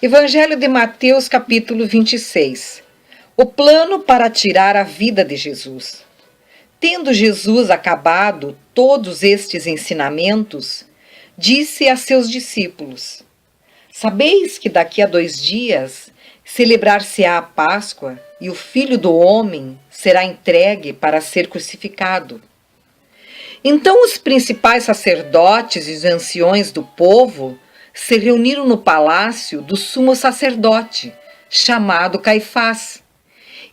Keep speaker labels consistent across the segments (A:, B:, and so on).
A: Evangelho de Mateus, capítulo 26. O plano para tirar a vida de Jesus. Tendo Jesus acabado todos estes ensinamentos, disse a seus discípulos: Sabeis que daqui a 2 dias celebrar-se-á a Páscoa e o Filho do Homem será entregue para ser crucificado. Então os principais sacerdotes e os anciões do povo se reuniram no palácio do sumo sacerdote, chamado Caifás,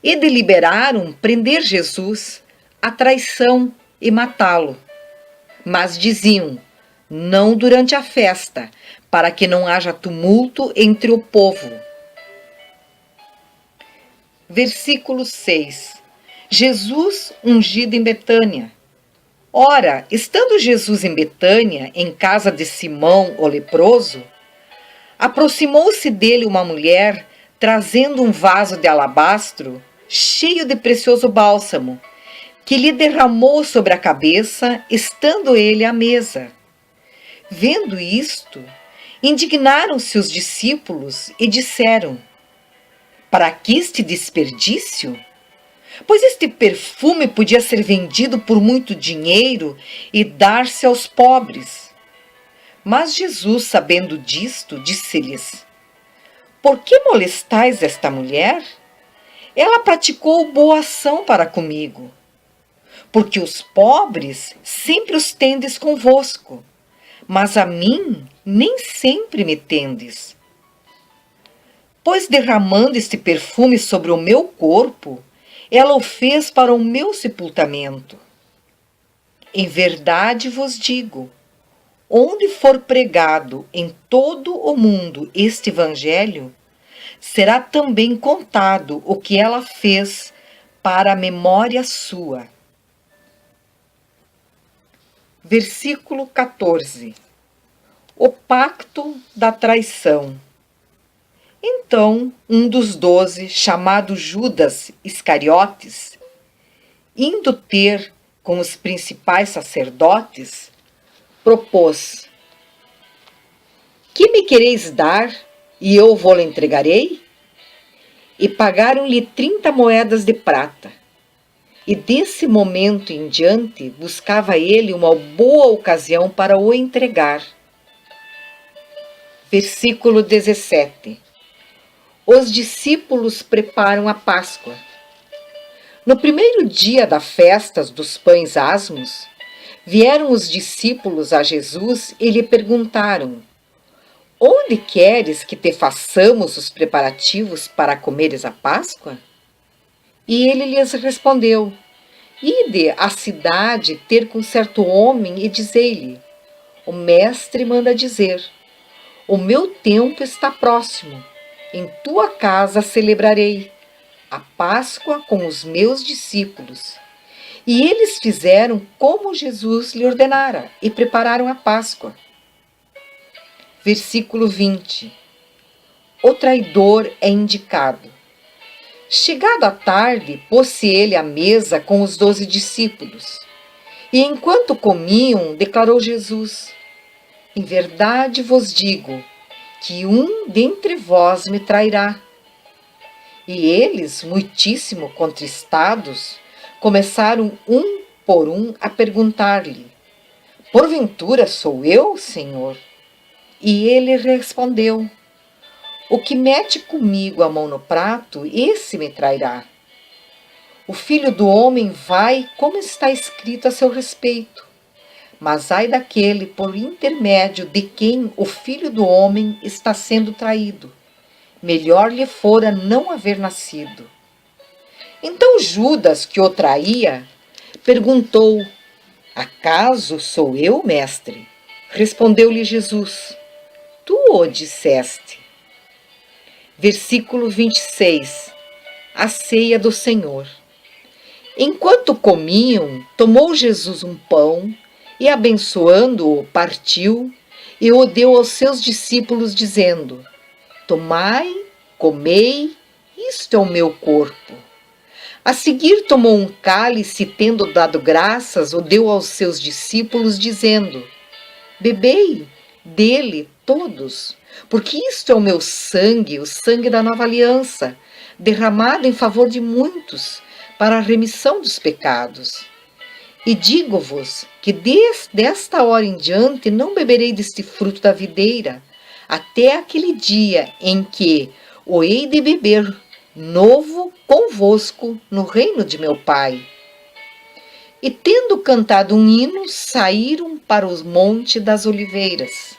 A: e deliberaram prender Jesus, a traição e matá-lo. Mas diziam: não durante a festa, para que não haja tumulto entre o povo. Versículo 6. Jesus ungido em Betânia. Ora, estando Jesus em Betânia, em casa de Simão, o leproso, aproximou-se dele uma mulher, trazendo um vaso de alabastro, cheio de precioso bálsamo, que lhe derramou sobre a cabeça, estando ele à mesa. Vendo isto, indignaram-se os discípulos e disseram: Para que este desperdício? Pois este perfume podia ser vendido por muito dinheiro e dar-se aos pobres. Mas Jesus, sabendo disto, disse-lhes: Por que molestais esta mulher? Ela praticou boa ação para comigo. Porque os pobres sempre os tendes convosco, mas a mim nem sempre me tendes. Pois derramando este perfume sobre o meu corpo, ela o fez para o meu sepultamento. Em verdade vos digo, onde for pregado em todo o mundo este evangelho, será também contado o que ela fez para a memória sua. Versículo 14. O pacto da traição. Então, um dos 12, chamado Judas Iscariotes, indo ter com os principais sacerdotes, propôs: Que me quereis dar, e eu vou-lhe entregarei? E pagaram-lhe 30 moedas de prata. E desse momento em diante, buscava ele uma boa ocasião para o entregar. Versículo 17. Os discípulos preparam a Páscoa. No primeiro dia da festa dos pães asmos, vieram os discípulos a Jesus e lhe perguntaram: Onde queres que te façamos os preparativos para comeres a Páscoa? E ele lhes respondeu: Ide à cidade ter com certo homem e dizei-lhe: O mestre manda dizer: O meu tempo está próximo. Em tua casa celebrarei a Páscoa com os meus discípulos. E eles fizeram como Jesus lhe ordenara e prepararam a Páscoa. Versículo 20. O traidor é indicado. Chegada a tarde, pôs-se ele à mesa com os 12 discípulos. E enquanto comiam, declarou Jesus: Em verdade vos digo, que um dentre vós me trairá. E eles, muitíssimo contristados, começaram um por um a perguntar-lhe: Porventura sou eu, Senhor? E ele respondeu: O que mete comigo a mão no prato, esse me trairá. O Filho do Homem vai, como está escrito a seu respeito. Mas ai daquele por intermédio de quem o Filho do Homem está sendo traído. Melhor lhe fora não haver nascido. Então Judas, que o traía, perguntou: Acaso sou eu, mestre? Respondeu-lhe Jesus: Tu o disseste. Versículo 26. A ceia do Senhor. Enquanto comiam, tomou Jesus um pão, e abençoando-o, partiu e o deu aos seus discípulos, dizendo: Tomai, comei, isto é o meu corpo. A seguir tomou um cálice, tendo dado graças, o deu aos seus discípulos, dizendo: Bebei dele todos, porque isto é o meu sangue, o sangue da nova aliança, derramado em favor de muitos, para a remissão dos pecados. E digo-vos que desta hora em diante não beberei deste fruto da videira, até aquele dia em que o hei de beber novo convosco no reino de meu Pai. E tendo cantado um hino, saíram para o Monte das Oliveiras.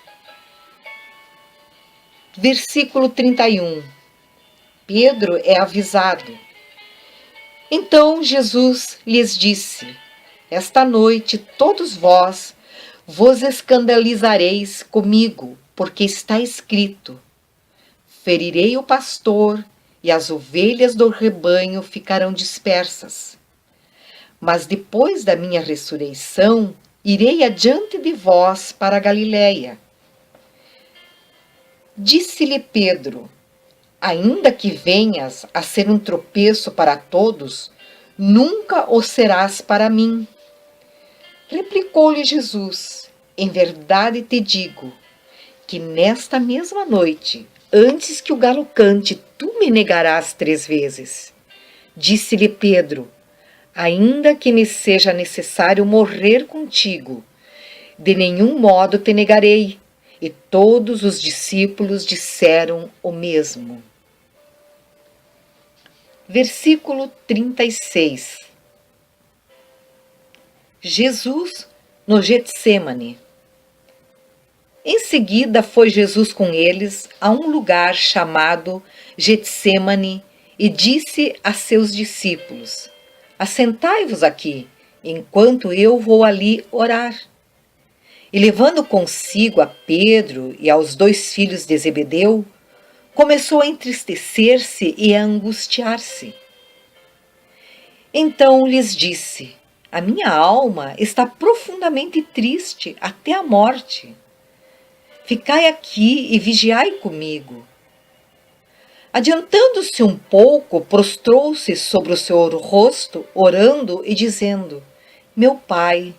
A: Versículo 31. Pedro é avisado. Então Jesus lhes disse: esta noite todos vos escandalizareis comigo, porque está escrito: ferirei o pastor e as ovelhas do rebanho ficarão dispersas. Mas depois da minha ressurreição, irei adiante de vós para a Galiléia. Disse-lhe Pedro: ainda que venhas a ser um tropeço para todos, nunca o serás para mim. Replicou-lhe Jesus: em verdade te digo, que nesta mesma noite, antes que o galo cante, tu me negarás 3 vezes. Disse-lhe Pedro: ainda que me seja necessário morrer contigo, de nenhum modo te negarei. E todos os discípulos disseram o mesmo. Versículo 36. Jesus no Getsêmani. Em seguida foi Jesus com eles a um lugar chamado Getsêmani e disse a seus discípulos: assentai-vos aqui, enquanto eu vou ali orar. E levando consigo a Pedro e aos 2 filhos de Zebedeu, começou a entristecer-se e a angustiar-se. Então lhes disse: a minha alma está profundamente triste até a morte. Ficai aqui e vigiai comigo. Adiantando-se um pouco, prostrou-se sobre o seu rosto, orando e dizendo: meu Pai,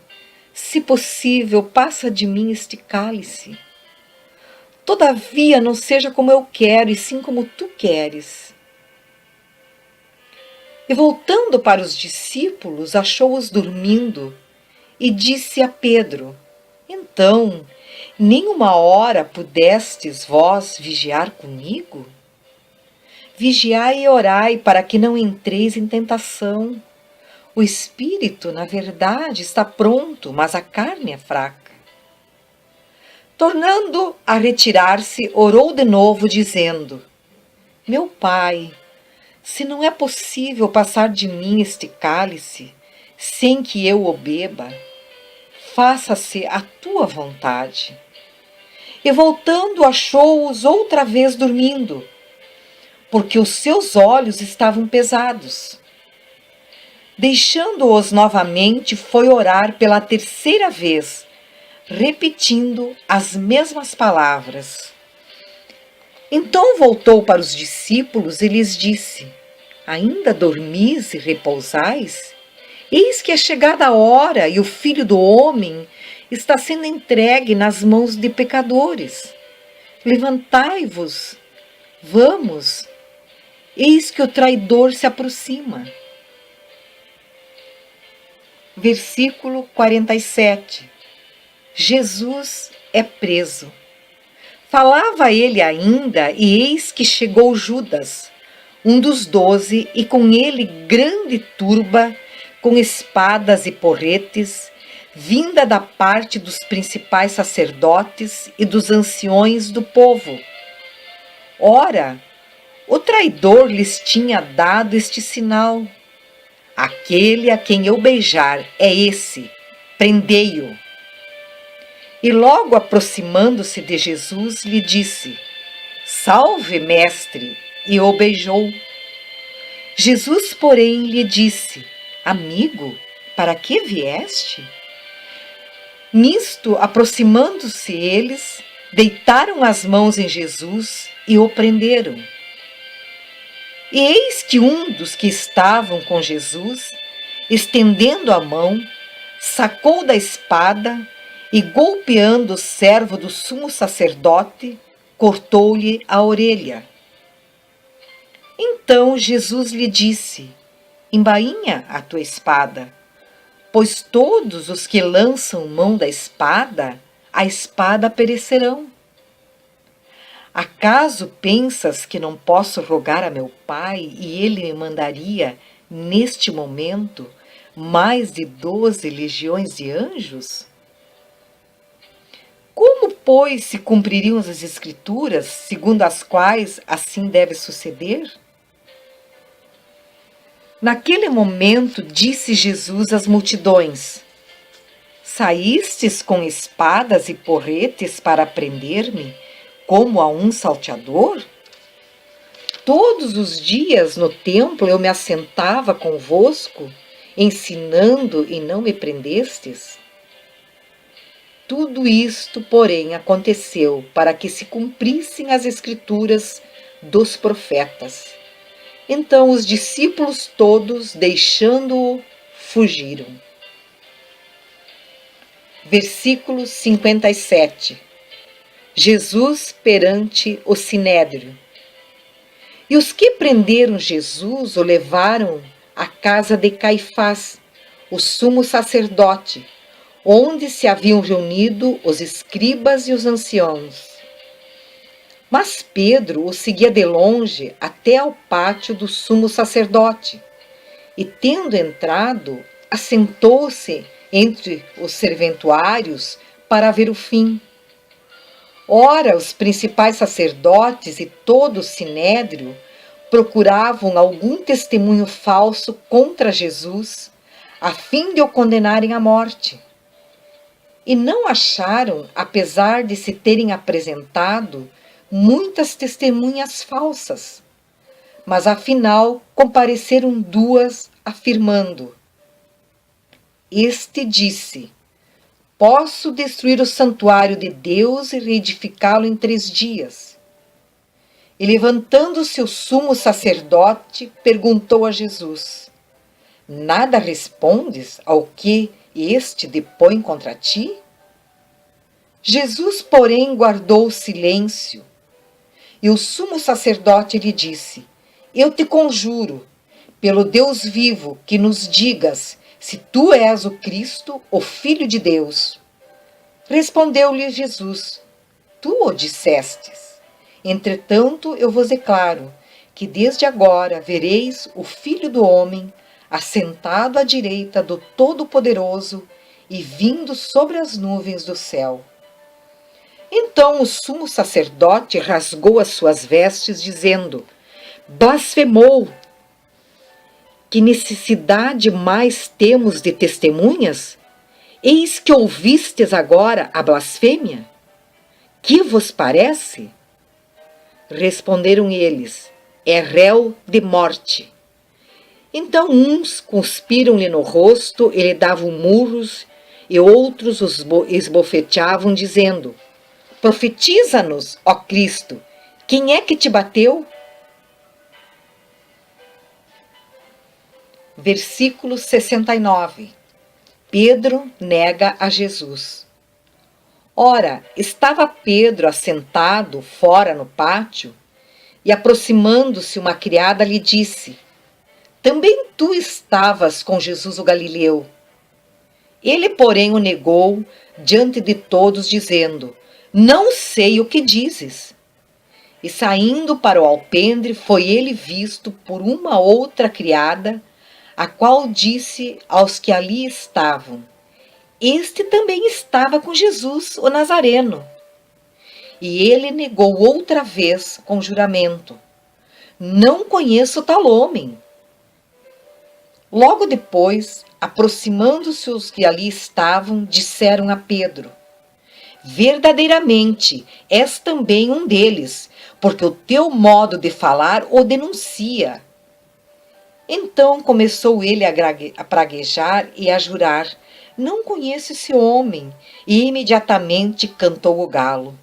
A: se possível, passa de mim este cálice. Todavia, não seja como eu quero, e sim como tu queres. E voltando para os discípulos, achou-os dormindo, e disse a Pedro: então, nem uma hora pudestes vós vigiar comigo? Vigiai e orai, para que não entreis em tentação. O espírito, na verdade, está pronto, mas a carne é fraca. Tornando a retirar-se, orou de novo, dizendo: meu Pai, se não é possível passar de mim este cálice, sem que eu o beba, faça-se a tua vontade. E voltando, achou-os outra vez dormindo, porque os seus olhos estavam pesados. Deixando-os novamente, foi orar pela 3ª vez, repetindo as mesmas palavras. Então voltou para os discípulos e lhes disse: ainda dormis e repousais? Eis que é chegada a hora e o Filho do Homem está sendo entregue nas mãos de pecadores. Levantai-vos, vamos, eis que o traidor se aproxima. Versículo 47. Jesus é preso. Falava ele ainda, e eis que chegou Judas, um dos 12, e com ele grande turba, com espadas e porretes, vinda da parte dos principais sacerdotes e dos anciões do povo. Ora, o traidor lhes tinha dado este sinal: aquele a quem eu beijar é esse, prendei-o. E logo aproximando-se de Jesus, lhe disse: salve, mestre, e o beijou. Jesus, porém, lhe disse: amigo, para que vieste? Nisto, aproximando-se eles, deitaram as mãos em Jesus e o prenderam. E eis que um dos que estavam com Jesus, estendendo a mão, sacou da espada e, golpeando o servo do sumo sacerdote, cortou-lhe a orelha. Então Jesus lhe disse: embainha a tua espada, pois todos os que lançam mão da espada, a espada perecerão. Acaso pensas que não posso rogar a meu Pai e ele me mandaria, neste momento, mais de 12 legiões de anjos? Como, pois, se cumpririam as Escrituras, segundo as quais assim deve suceder? Naquele momento, disse Jesus às multidões: saístes com espadas e porretes para prender-me, como a um salteador? Todos os dias no templo eu me assentava convosco, ensinando e não me prendestes? Tudo isto, porém, aconteceu para que se cumprissem as Escrituras dos profetas. Então os discípulos todos, deixando-o, fugiram. Versículo 57. Jesus perante o Sinédrio. E os que prenderam Jesus o levaram à casa de Caifás, o sumo sacerdote, onde se haviam reunido os escribas e os anciãos. Mas Pedro o seguia de longe até ao pátio do sumo sacerdote, e, tendo entrado, assentou-se entre os serventuários para ver o fim. Ora, os principais sacerdotes e todo o sinédrio procuravam algum testemunho falso contra Jesus, a fim de o condenarem à morte. E não acharam, apesar de se terem apresentado muitas testemunhas falsas. Mas afinal compareceram duas, afirmando: este disse: posso destruir o santuário de Deus e reedificá-lo em 3 dias. E levantando-se o sumo sacerdote, perguntou a Jesus: nada respondes ao que este depõe contra ti? Jesus, porém, guardou silêncio. E o sumo sacerdote lhe disse: eu te conjuro, pelo Deus vivo, que nos digas se tu és o Cristo, o Filho de Deus. Respondeu-lhe Jesus: tu o dissestes. Entretanto, eu vos declaro que desde agora vereis o Filho do Homem assentado à direita do Todo-Poderoso e vindo sobre as nuvens do céu. Então o sumo sacerdote rasgou as suas vestes, dizendo: blasfemou! Que necessidade mais temos de testemunhas? Eis que ouvistes agora a blasfêmia? Que vos parece? Responderam eles: é réu de morte. Então uns cuspiram-lhe no rosto e lhe davam murros, e outros os esbofeteavam, dizendo: profetiza-nos, ó Cristo, quem é que te bateu? Versículo 69. Pedro nega a Jesus. Ora, estava Pedro assentado fora no pátio, e aproximando-se uma criada lhe disse: também tu estavas com Jesus o Galileu. Ele, porém, o negou diante de todos, dizendo: não sei o que dizes. E saindo para o alpendre, foi ele visto por uma outra criada, a qual disse aos que ali estavam: este também estava com Jesus, o Nazareno. E ele negou outra vez com juramento: não conheço tal homem. Logo depois, aproximando-se os que ali estavam, disseram a Pedro: verdadeiramente és também um deles, porque o teu modo de falar o denuncia. Então começou ele a praguejar e a jurar: não conheço esse homem. E imediatamente cantou o galo.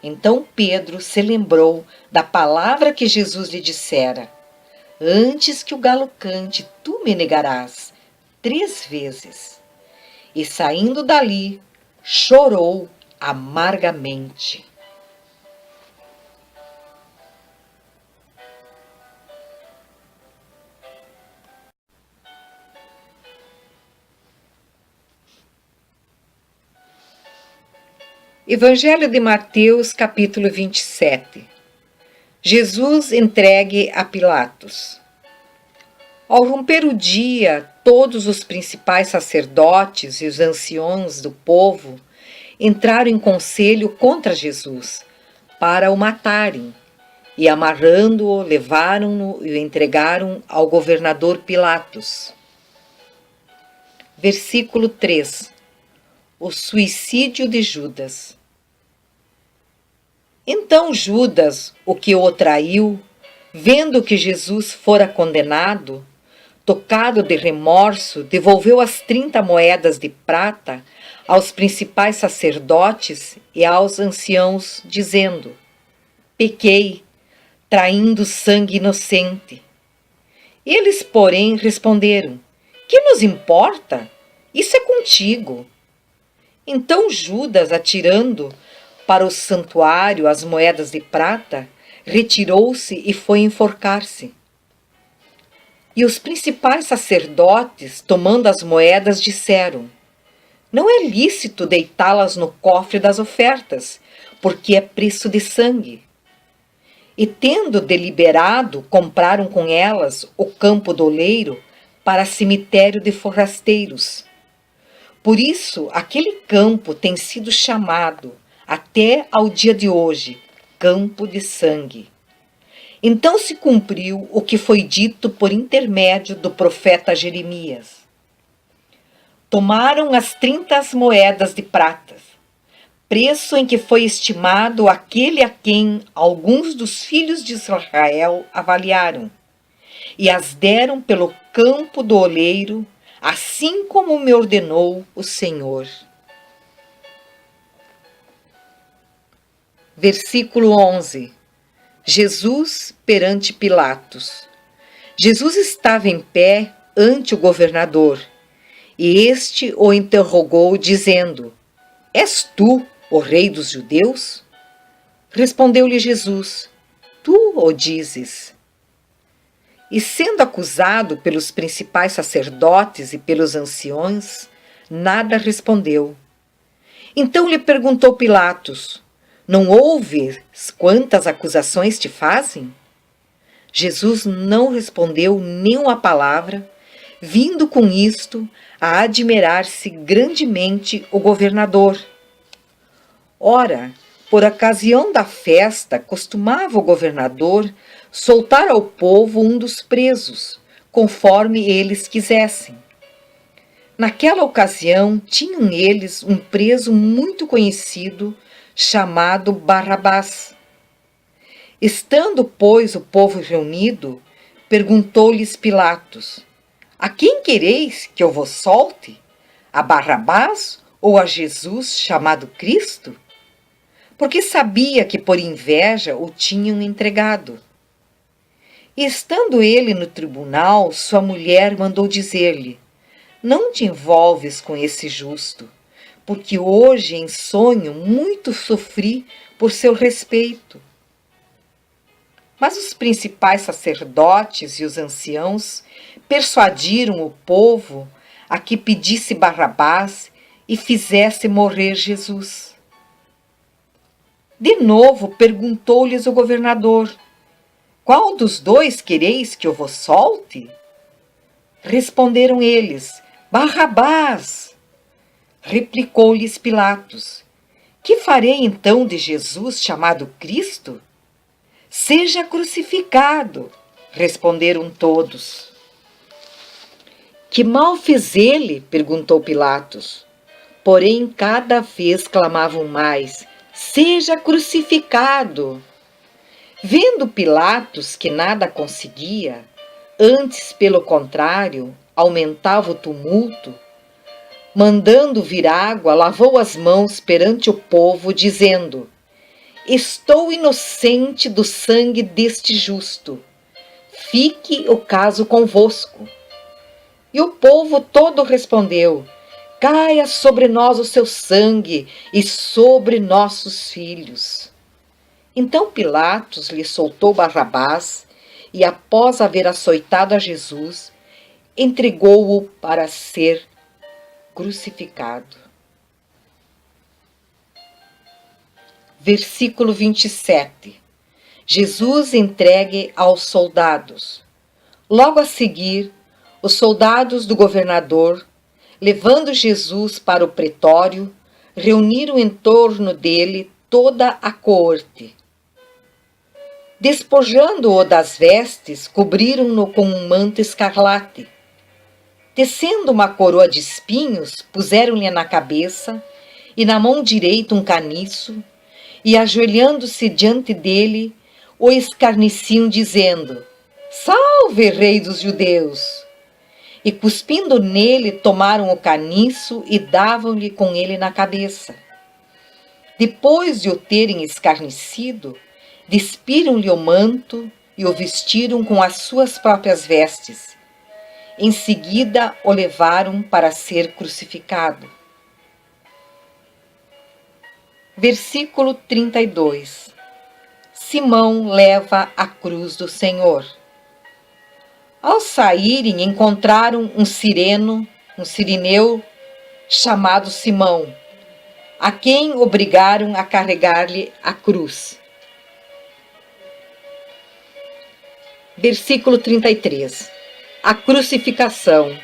A: Então Pedro se lembrou da palavra que Jesus lhe dissera: antes que o galo cante, tu me negarás 3 vezes. E saindo dali, chorou amargamente. Evangelho de Mateus, capítulo 27. Jesus entregue a Pilatos. Ao romper o dia, todos os principais sacerdotes e os anciãos do povo entraram em conselho contra Jesus, para o matarem, e amarrando-o, levaram-no e o entregaram ao governador Pilatos. Versículo 3. O suicídio de Judas. Então Judas, o que o traiu, vendo que Jesus fora condenado, tocado de remorso, devolveu as 30 moedas de prata aos principais sacerdotes e aos anciãos, dizendo: pequei, traindo sangue inocente. Eles, porém, responderam: que nos importa? Isso é contigo. Então Judas, atirando para o santuário as moedas de prata, retirou-se e foi enforcar-se. E os principais sacerdotes, tomando as moedas, disseram: não é lícito deitá-las no cofre das ofertas, porque é preço de sangue. E tendo deliberado, compraram com elas o campo do oleiro para cemitério de forrasteiros. Por isso, aquele campo tem sido chamado, até ao dia de hoje, campo de sangue. Então se cumpriu o que foi dito por intermédio do profeta Jeremias. Tomaram as 30 moedas de prata, preço em que foi estimado aquele a quem alguns dos filhos de Israel avaliaram, e as deram pelo campo do oleiro, assim como me ordenou o Senhor. Versículo 11. Jesus perante Pilatos. Jesus estava em pé ante o governador, e este o interrogou, dizendo: és tu o rei dos judeus? Respondeu-lhe Jesus: tu o dizes. E sendo acusado pelos principais sacerdotes e pelos anciões, nada respondeu. Então lhe perguntou Pilatos: não ouves quantas acusações te fazem? Jesus não respondeu nenhuma palavra, vindo com isto a admirar-se grandemente o governador. Ora, por ocasião da festa, costumava o governador soltar ao povo um dos presos, conforme eles quisessem. Naquela ocasião, tinham eles um preso muito conhecido, chamado Barrabás. Estando, pois, o povo reunido, perguntou-lhes Pilatos: a quem quereis que eu vos solte? A Barrabás ou a Jesus chamado Cristo? Porque sabia que por inveja o tinham entregado. E estando ele no tribunal, sua mulher mandou dizer-lhe: não te envolves com esse justo, porque hoje em sonho muito sofri por seu respeito. Mas os principais sacerdotes e os anciãos persuadiram o povo a que pedisse Barrabás e fizesse morrer Jesus. De novo perguntou-lhes o governador: qual dos dois quereis que eu vos solte? Responderam eles: Barrabás. Replicou-lhes Pilatos: que farei então de Jesus chamado Cristo? Seja crucificado. Responderam todos. Que mal fez ele? Perguntou Pilatos. Porém, cada vez clamavam mais: seja crucificado. Vendo Pilatos que nada conseguia, antes, pelo contrário, aumentava o tumulto, mandando vir água, lavou as mãos perante o povo, dizendo: estou inocente do sangue deste justo. Fique o caso convosco. E o povo todo respondeu: caia sobre nós o seu sangue e sobre nossos filhos. Então Pilatos lhe soltou Barrabás e, após haver açoitado a Jesus, entregou-o para ser crucificado. Versículo 27. Jesus entregue aos soldados. Logo a seguir, os soldados do governador, levando Jesus para o pretório, reuniram em torno dele toda a coorte. Despojando-o das vestes, cobriram-no com um manto escarlate. Tecendo uma coroa de espinhos, puseram-lhe na cabeça e na mão direita um caniço, e ajoelhando-se diante dele, o escarneciam, dizendo: Salve, Rei dos Judeus! E cuspindo nele, tomaram o caniço e davam-lhe com ele na cabeça. Depois de o terem escarnecido, despiram-lhe o manto e o vestiram com as suas próprias vestes. Em seguida, o levaram para ser crucificado. Versículo 32. Simão leva a cruz do Senhor. Ao saírem, encontraram um sirineu chamado Simão, a quem obrigaram a carregar-lhe a cruz. Versículo 33. A crucificação.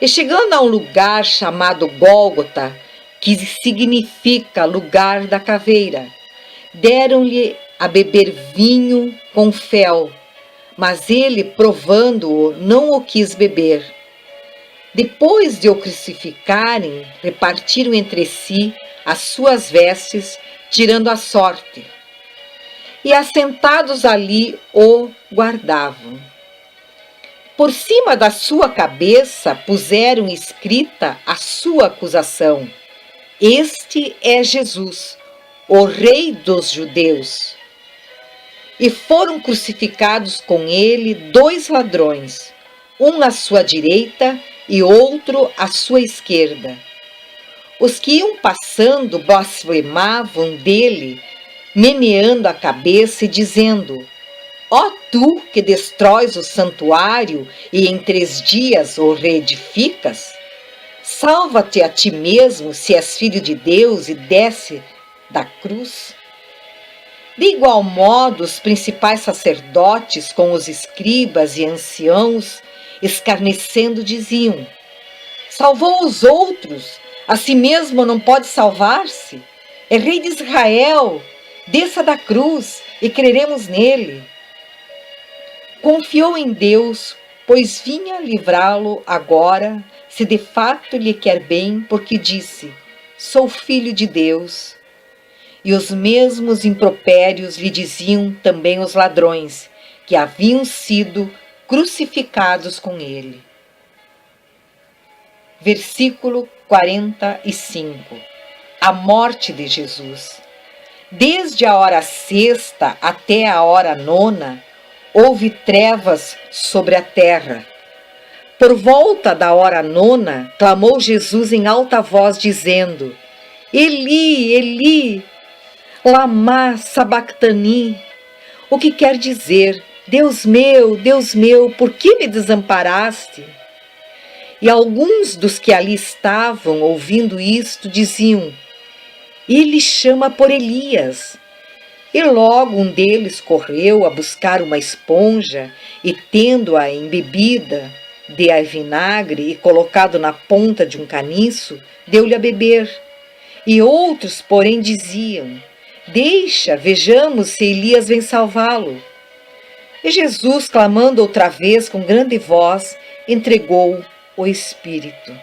A: E chegando a um lugar chamado Gólgota, que significa lugar da caveira, deram-lhe a beber vinho com fel, mas ele, provando-o, não o quis beber. Depois de o crucificarem, repartiram entre si as suas vestes, tirando a sorte. E assentados ali o guardavam. Por cima da sua cabeça puseram escrita a sua acusação: Este é Jesus, o Rei dos Judeus. E foram crucificados com ele 2 ladrões, um à sua direita e outro à sua esquerda. Os que iam passando blasfemavam dele, meneando a cabeça e dizendo: Ó tu que destróis o santuário e em 3 dias o reedificas, salva-te a ti mesmo se és filho de Deus e desce da cruz. De igual modo, os principais sacerdotes com os escribas e anciãos, escarnecendo, diziam: Salvou os outros, a si mesmo não pode salvar-se? É rei de Israel, desça da cruz e creremos nele. Confiou em Deus, pois vinha livrá-lo agora, se de fato lhe quer bem, porque disse: Sou filho de Deus. E os mesmos impropérios lhe diziam também os ladrões, que haviam sido crucificados com ele. Versículo 45. A morte de Jesus. Desde a hora 6ª até a hora 9ª, houve trevas sobre a terra. Por volta da hora 9ª, clamou Jesus em alta voz, dizendo: Eli, Eli, lama sabactani, o que quer dizer: Deus meu, por que me desamparaste? E alguns dos que ali estavam, ouvindo isto, diziam: Ele chama por Elias. E logo um deles correu a buscar uma esponja e, tendo-a embebida de vinagre e colocado na ponta de um caniço, deu-lhe a beber. E outros, porém, diziam: Deixa, vejamos se Elias vem salvá-lo. E Jesus, clamando outra vez com grande voz, entregou o Espírito.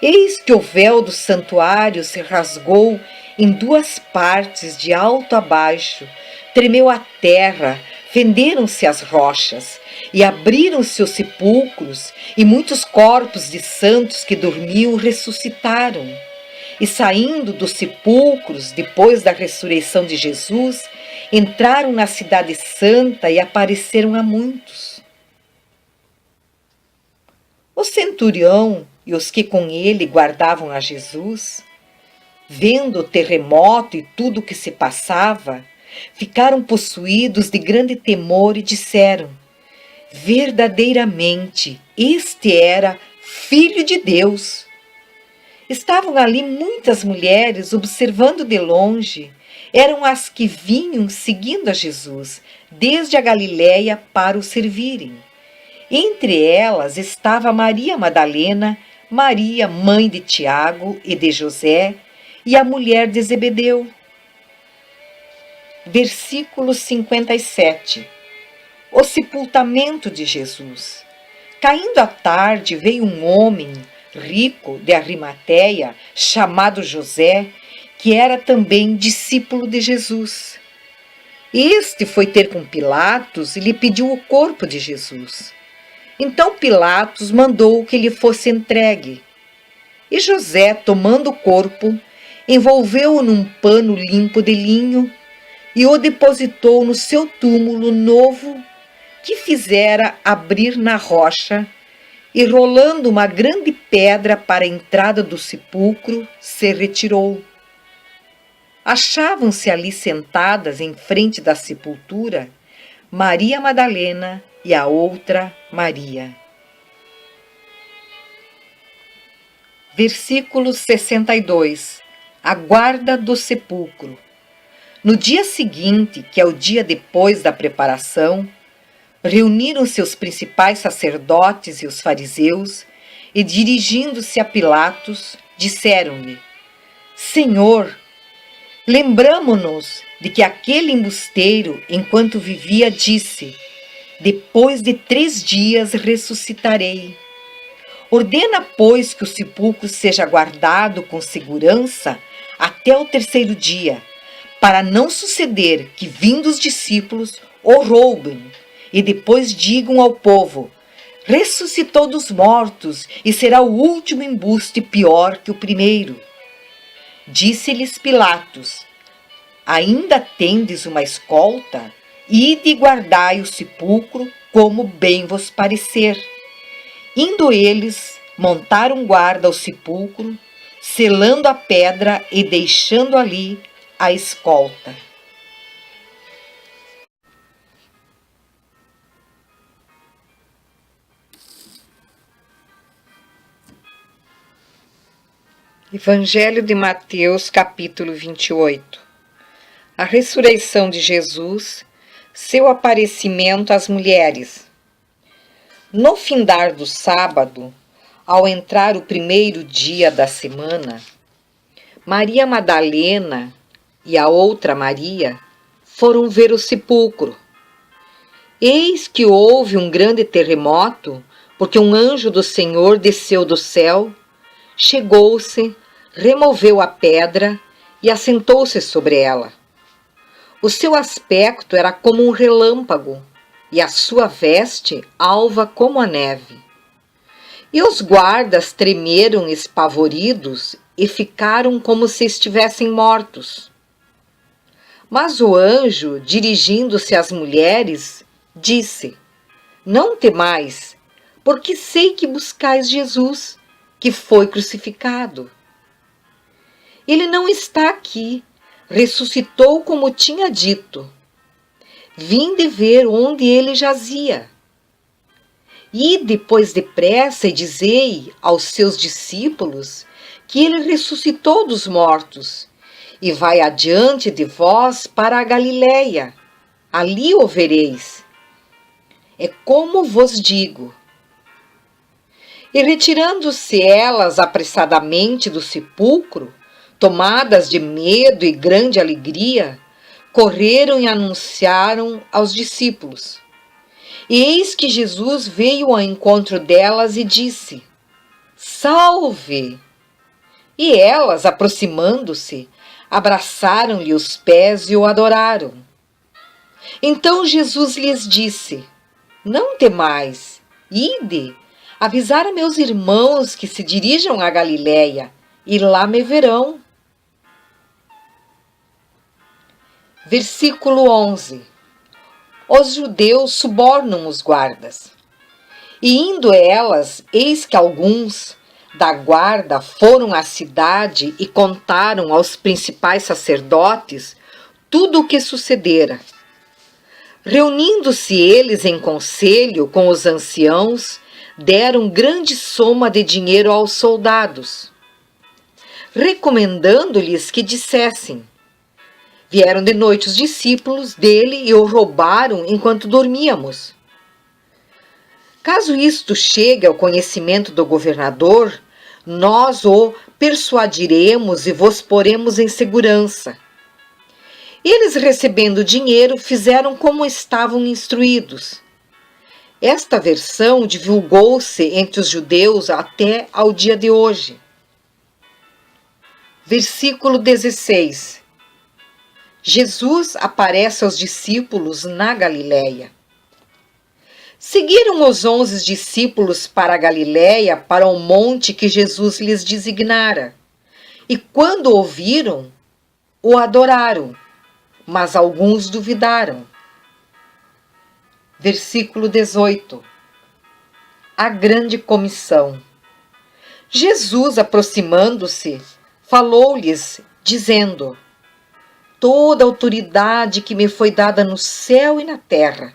A: Eis que o véu do santuário se rasgou em 2 partes, de alto a baixo, tremeu a terra, fenderam-se as rochas, e abriram-se os sepulcros, e muitos corpos de santos que dormiam ressuscitaram. E saindo dos sepulcros, depois da ressurreição de Jesus, entraram na cidade santa e apareceram a muitos. O centurião, e os que com ele guardavam a Jesus, vendo o terremoto e tudo o que se passava, ficaram possuídos de grande temor e disseram: verdadeiramente, este era Filho de Deus. Estavam ali muitas mulheres observando de longe. Eram as que vinham seguindo a Jesus, desde a Galiléia para o servirem. Entre elas estava Maria Madalena, Maria, mãe de Tiago e de José, e a mulher de Zebedeu. Versículo 57. O sepultamento de Jesus. Caindo a tarde, veio um homem rico de Arimateia, chamado José, que era também discípulo de Jesus. Este foi ter com Pilatos e lhe pediu o corpo de Jesus. Então Pilatos mandou que lhe fosse entregue. E José, tomando o corpo, envolveu-o num pano limpo de linho e o depositou no seu túmulo novo, que fizera abrir na rocha, e rolando uma grande pedra para a entrada do sepulcro, se retirou. Achavam-se ali sentadas em frente da sepultura Maria Madalena e a outra Maria. Versículo 62. A guarda do sepulcro. No dia seguinte, que é o dia depois da preparação, reuniram-se os principais sacerdotes e os fariseus e, dirigindo-se a Pilatos, disseram-lhe: Senhor, lembramo-nos de que aquele embusteiro, enquanto vivia, disse: depois de 3 dias ressuscitarei. Ordena, pois, que o sepulcro seja guardado com segurança até o 3º dia, para não suceder que, vindo os discípulos, o roubem e depois digam ao povo: ressuscitou dos mortos, e será o último embuste pior que o primeiro. Disse-lhes Pilatos: ainda tendes uma escolta? Ide e guardai o sepulcro como bem vos parecer. Indo eles, montaram guarda ao sepulcro, selando a pedra e deixando ali a escolta. Evangelho de Mateus, capítulo 28. A ressurreição de Jesus, seu aparecimento às mulheres. No findar do sábado, ao entrar o 1º dia da semana, Maria Madalena e a outra Maria foram ver o sepulcro. Eis que houve um grande terremoto, porque um anjo do Senhor desceu do céu, chegou-se, removeu a pedra e assentou-se sobre ela. O seu aspecto era como um relâmpago, e a sua veste alva como a neve. E os guardas tremeram espavoridos e ficaram como se estivessem mortos. Mas o anjo, dirigindo-se às mulheres, disse: não temais, porque sei que buscais Jesus, que foi crucificado. Ele não está aqui, ressuscitou como tinha dito. Vinde ver onde ele jazia. E depois depressa e dizei aos seus discípulos que ele ressuscitou dos mortos e vai adiante de vós para a Galiléia. Ali o vereis. É como vos digo. E retirando-se elas apressadamente do sepulcro, tomadas de medo e grande alegria, correram e anunciaram aos discípulos. E eis que Jesus veio ao encontro delas e disse: salve! E elas, aproximando-se, abraçaram-lhe os pés e o adoraram. Então Jesus lhes disse: não temais, ide, avisar a meus irmãos que se dirijam à Galiléia, e lá me verão. Versículo 11. Os judeus subornam os guardas. E indo elas, eis que alguns, da guarda foram à cidade e contaram aos principais sacerdotes tudo o que sucedera. Reunindo-se eles em conselho com os anciãos, deram grande soma de dinheiro aos soldados, recomendando-lhes que dissessem: vieram de noite os discípulos dele e o roubaram enquanto dormíamos. Caso isto chegue ao conhecimento do governador, nós o persuadiremos e vos poremos em segurança. Eles, recebendo o dinheiro, fizeram como estavam instruídos. Esta versão divulgou-se entre os judeus até ao dia de hoje. Versículo 16. Jesus aparece aos discípulos na Galiléia. Seguiram os 11 discípulos para a Galiléia, para o monte que Jesus lhes designara. E quando o viram, o adoraram, mas alguns duvidaram. Versículo 18. A grande comissão. Jesus, aproximando-se, falou-lhes, dizendo: toda autoridade que me foi dada no céu e na terra.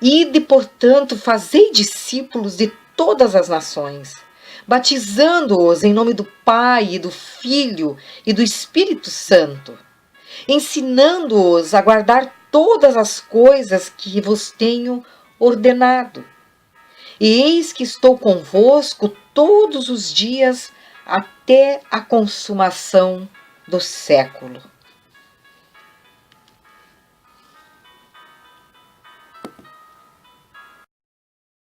A: Ide, portanto, fazei discípulos de todas as nações, batizando-os em nome do Pai, e do Filho e do Espírito Santo, ensinando-os a guardar todas as coisas que vos tenho ordenado. E eis que estou convosco todos os dias até a consumação do século.